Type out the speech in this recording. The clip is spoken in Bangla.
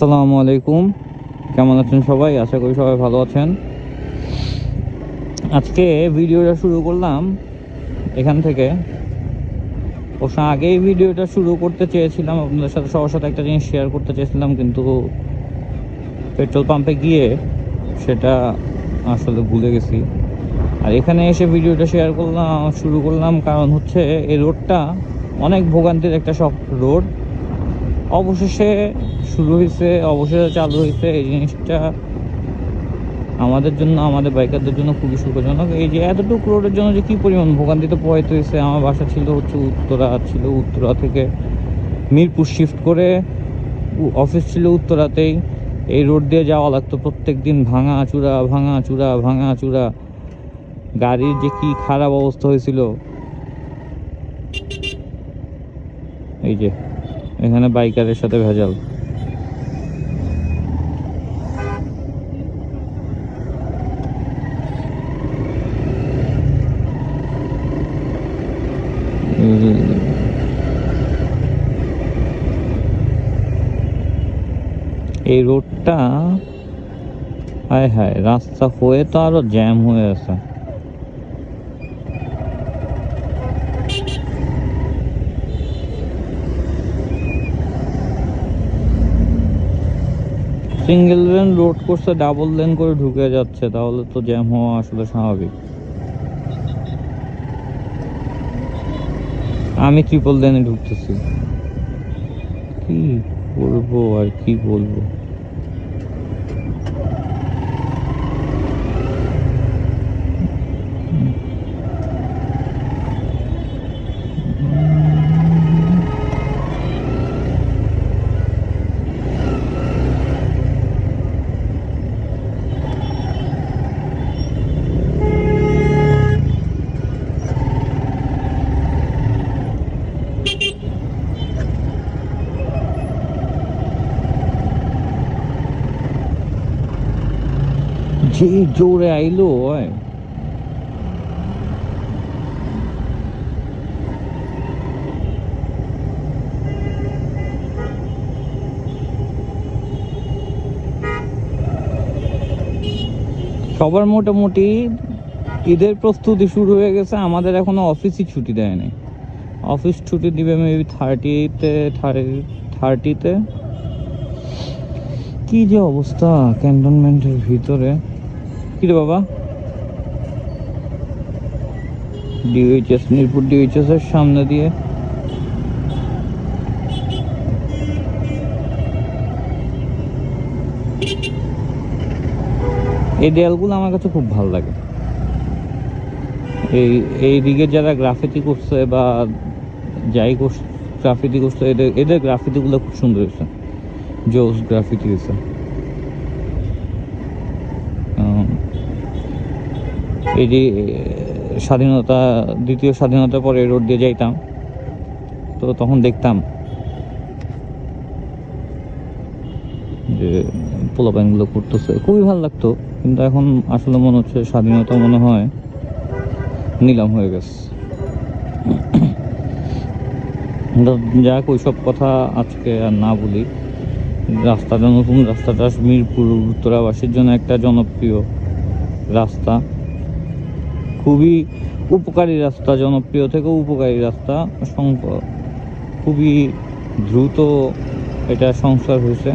আসসালামু আলাইকুম, কেমন আছেন সবাই? আশা করি সবাই ভালো আছেন। আজকে ভিডিওটা শুরু করলাম এখান থেকে। অবশ্য আগেই ভিডিওটা শুরু করতে চেয়েছিলাম, আপনাদের সাথে সবার সাথে একটা জিনিস শেয়ার করতে চেয়েছিলাম, কিন্তু পেট্রোল পাম্পে গিয়ে সেটা আসলে ভুলে গেছি। আর এখানে এসে ভিডিওটা শুরু করলাম কারণ হচ্ছে এই রোডটা অনেক ভোগান্তির একটা সব রোড। অবশেষে শুরু হয়েছে, অবশেষে চালু হয়েছে। এই জিনিসটা আমাদের জন্য, আমাদের বাইকারদের জন্য খুবই সুখজনক। এই যে এতটুকু রোডের জন্য যে কী পরিমাণ ভোগান্তিতে পোহাইতে হয়েছে। আমার বাসা ছিল হচ্ছে উত্তরা থেকে মিরপুর শিফট করে অফিস ছিল উত্তরাতেই। এই রোড দিয়ে যাওয়া লাগতো প্রত্যেক দিন, ভাঙা চূড়া। গাড়ির যে কি খারাপ অবস্থা হয়েছিল। এই যে এখানে বাইকারের সাথে ভেজাল। এই রোডটা হায় হায়, রাস্তা হয়ে তো আরো জ্যাম হয়ে আছে। সিঙ্গেল লেন রোড করছে, ডাবল লেন করে ঢুকে যাচ্ছে, তাহলে তো জ্যাম হওয়া আসলে স্বাভাবিক। আমি ট্রিপল লেনে ঢুকতেছি, কি করবো আর কি বলবো। যে জোরে আইলো হয়। সবার মোটামুটি ঈদের প্রস্তুতি শুরু হয়ে গেছে, আমাদের এখনো অফিসই ছুটি দেয় নাই। অফিস ছুটি দিবে মেবি থার্টিতে। কি যে অবস্থা ক্যান্টনমেন্টের ভিতরে। কি রে বাবা, মিরপুর ডিএইচএস এর সামনে দিয়ে এই দেয়ালগুলো আমার কাছে খুব ভালো লাগে। এই দিকে যারা গ্রাফিতি করছে বা গ্রাফিতি করছে, এদের গ্রাফিতিগুলো খুব সুন্দর হয়েছে, জোস গ্রাফিতি হয়েছে। এই যে দ্বিতীয় স্বাধীনতার পরে রোড দিয়ে যাইতাম, তো তখন দেখতাম যে পোলাপাইনগুলো করতেছে, খুবই ভালো লাগতো। কিন্তু এখন আসলে মনে হচ্ছে স্বাধীনতা মনে হয় নিলাম হয়ে গেছে। যাক, ওইসব কথা আজকে আর না বলি। নতুন রাস্তাটা মিরপুর উত্তরাবাসীর জন্য একটা জনপ্রিয় রাস্তা, খুবই উপকারী রাস্তা, জনপ্রিয় থেকেও উপকারী রাস্তা। খুবই দ্রুত এটা সংস্কার হয়েছে।